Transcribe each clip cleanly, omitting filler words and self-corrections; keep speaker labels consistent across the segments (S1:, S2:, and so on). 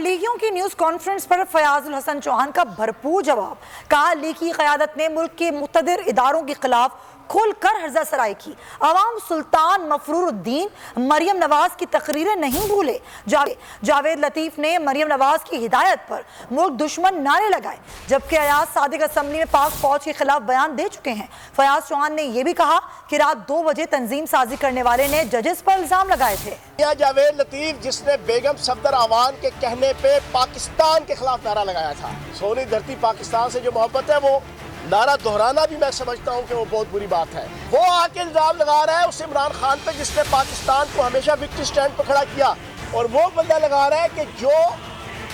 S1: لیگیوں کی news conference پر فیاض الحسن چوہان کا بھرپور جواب. کہا لیگ کی قیادت نے ملک کے مقتدر اداروں کے خلاف کھل کر ہرزہ سرائی کی. عوام سلطان مفرور الدین مریم نواز کی تقریریں نہیں بھولے. جاوید لطیف نے مریم نواز کی ہدایت پر ملک دشمن نعرے لگائے، جبکہ ایاز صادق اسمبلی میں پاک فوج کے خلاف بیان دے چکے ہیں. فیاض چوہان نے یہ بھی کہا کہ رات 2 بجے تنظیم سازی کرنے والے نے ججز پر الزام لگائے تھے.
S2: جاوید لطیف جس نے بیگم صفدر اعوان کے کہنے پہ پاکستان کے خلاف نعرہ لگایا تھا، سونی دھرتی پاکستان سے جو محبت ہے وہ نعرہ دہرانا بھی میں سمجھتا ہوں کہ وہ بہت بری بات ہے. وہ آ کے الزام لگا رہا ہے اس عمران خان پہ جس نے پاکستان کو ہمیشہ وکٹری سٹینڈ پہ کھڑا کیا، اور وہ بندہ لگا رہا ہے کہ جو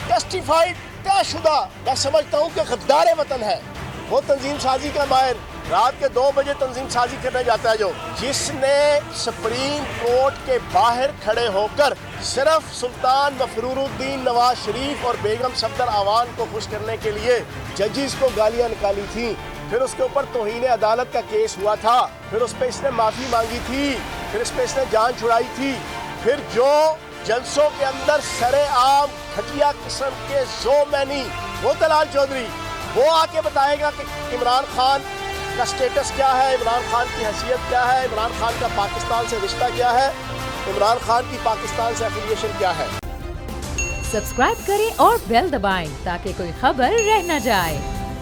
S2: ٹیسٹیفائیڈ طے شدہ میں سمجھتا ہوں کہ غدار وطن ہے، وہ تنظیم سازی کا ماہر رات کے 2 بجے تنظیم سازی کرنے جاتا ہے، جس نے سپریم کورٹ کے باہر کھڑے ہو کر صرف سلطان مفرور الدین نواز شریف اور بیگم صفدر اعوان کو خوش کرنے کے لیے ججز کو گالیاں نکالی تھیں. پھر اس کے اوپر توہین عدالت کا کیس ہوا تھا، پھر اس پہ اس نے معافی مانگی تھی، پھر اس پہ اس نے جان چھڑائی تھی. پھر جو جلسوں کے اندر سر عام گھٹیا قسم کے زومینی وہ دلال چودھری وہ آ کے بتائے گا کہ عمران خان کا سٹیٹس کیا ہے، عمران خان کی حیثیت کیا ہے، عمران خان کا پاکستان سے رشتہ کیا ہے، عمران خان کی پاکستان سے ایفیلیشن کیا ہے.
S3: سبسکرائب کریں اور بیل دبائیں تاکہ کوئی خبر رہ نہ جائے.